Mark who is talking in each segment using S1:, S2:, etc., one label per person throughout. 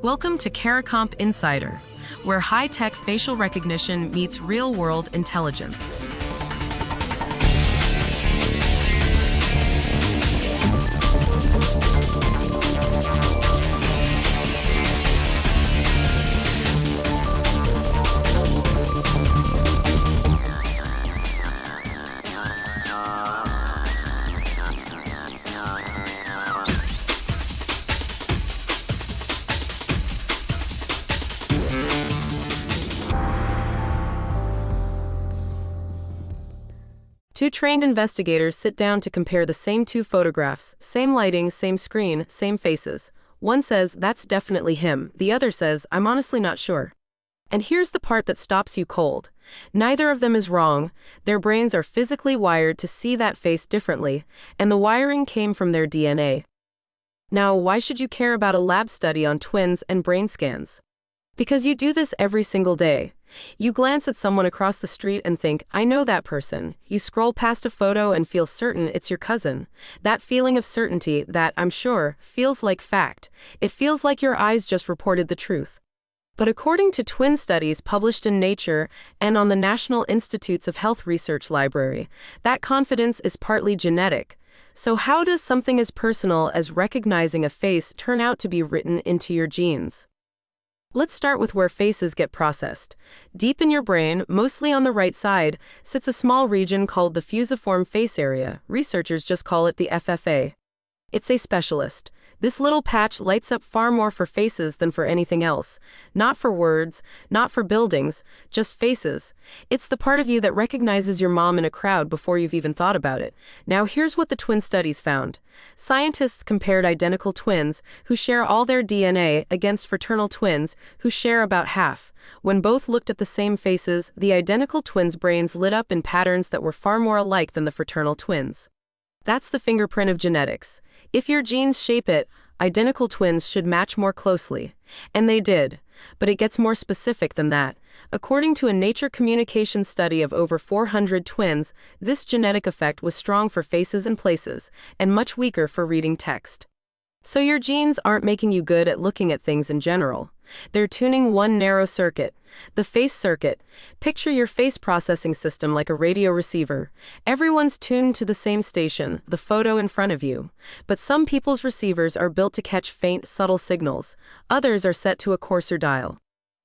S1: Welcome to Caracomp Insider, where high-tech facial recognition meets real-world intelligence. Two trained investigators sit down to compare the same two photographs, same lighting, same screen, same faces. One says, "That's definitely him." The other says, "I'm honestly not sure." And here's the part that stops you cold. Neither of them is wrong. Their brains are physically wired to see that face differently, and the wiring came from their DNA. Now, why should you care about a lab study on twins and brain scans? Because you do this every single day. You glance at someone across the street and think, "I know that person." You scroll past a photo and feel certain it's your cousin. That feeling of certainty, that "I'm sure," feels like fact. It feels like your eyes just reported the truth. But according to twin studies published in Nature and on the National Institutes of Health Research Library, that confidence is partly genetic. So how does something as personal as recognizing a face turn out to be written into your genes? Let's start with where faces get processed. Deep in your brain, mostly on the right side, sits a small region called the fusiform face area. Researchers just call it the FFA. It's a specialist. This little patch lights up far more for faces than for anything else. Not for words, not for buildings, just faces. It's the part of you that recognizes your mom in a crowd before you've even thought about it. Now here's what the twin studies found. Scientists compared identical twins who share all their DNA against fraternal twins who share about half. When both looked at the same faces, the identical twins' brains lit up in patterns that were far more alike than the fraternal twins. That's the fingerprint of genetics. If your genes shape it, identical twins should match more closely. And they did. But it gets more specific than that. According to a Nature Communications study of over 400 twins, this genetic effect was strong for faces and places, and much weaker for reading text. So your genes aren't making you good at looking at things in general. They're tuning one narrow circuit, the face circuit. Picture your face processing system like a radio receiver. Everyone's tuned to the same station, the photo in front of you. But some people's receivers are built to catch faint, subtle signals. Others are set to a coarser dial.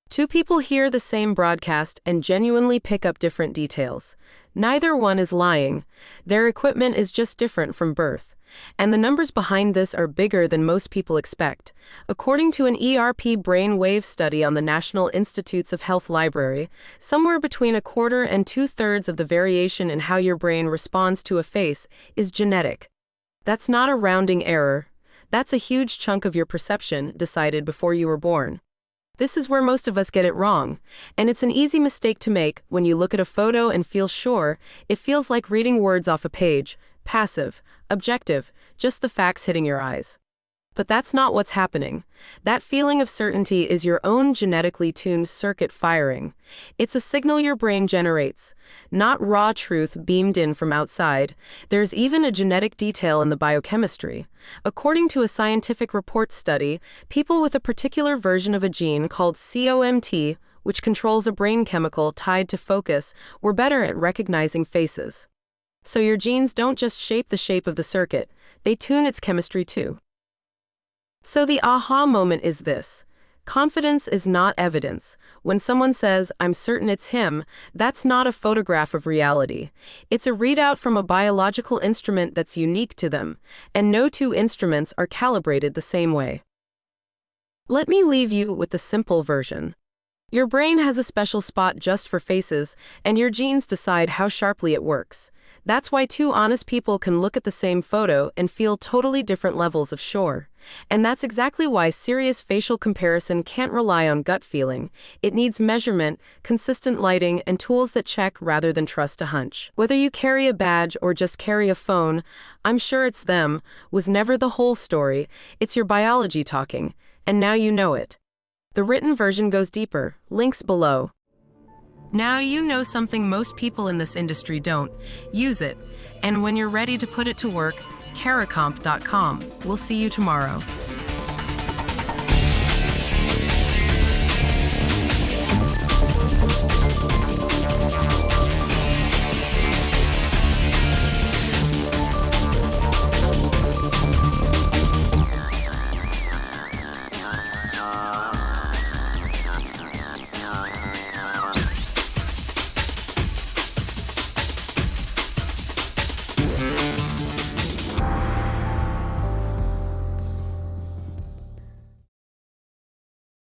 S1: Two people hear the same broadcast and genuinely pick up different details. Neither one is lying. Their equipment is just different from birth. And the numbers behind this are bigger than most people expect. According to an ERP brain wave study on the National Institutes of Health Library, somewhere between a quarter and two-thirds of the variation in how your brain responds to a face is genetic. That's not a rounding error. That's a huge chunk of your perception decided before you were born. This is where most of us get it wrong, and it's an easy mistake to make when you look at a photo and feel sure. It feels like reading words off a page, passive, objective, just the facts hitting your eyes. But that's not what's happening. That feeling of certainty is your own genetically tuned circuit firing. It's a signal your brain generates, not raw truth beamed in from outside. There's even a genetic detail in the biochemistry. According to a scientific report study, people with a particular version of a gene called COMT, which controls a brain chemical tied to focus, were better at recognizing faces. So your genes don't just shape the shape of the circuit, they tune its chemistry too. So the aha moment is this. Confidence is not evidence. When someone says, "I'm certain it's him," that's not a photograph of reality. It's a readout from a biological instrument that's unique to them, and no two instruments are calibrated the same way. Let me leave you with the simple version. Your brain has a special spot just for faces, and your genes decide how sharply it works. That's why two honest people can look at the same photo and feel totally different levels of sure. And that's exactly why serious facial comparison can't rely on gut feeling. It needs measurement, consistent lighting, and tools that check rather than trust a hunch. Whether you carry a badge or just carry a phone, "I'm sure it's them" was never the whole story. It's your biology talking, and now you know it. The written version goes deeper. Links below. Now you know something most people in this industry don't. Use it. And when you're ready to put it to work, caracomp.com. We'll see you tomorrow.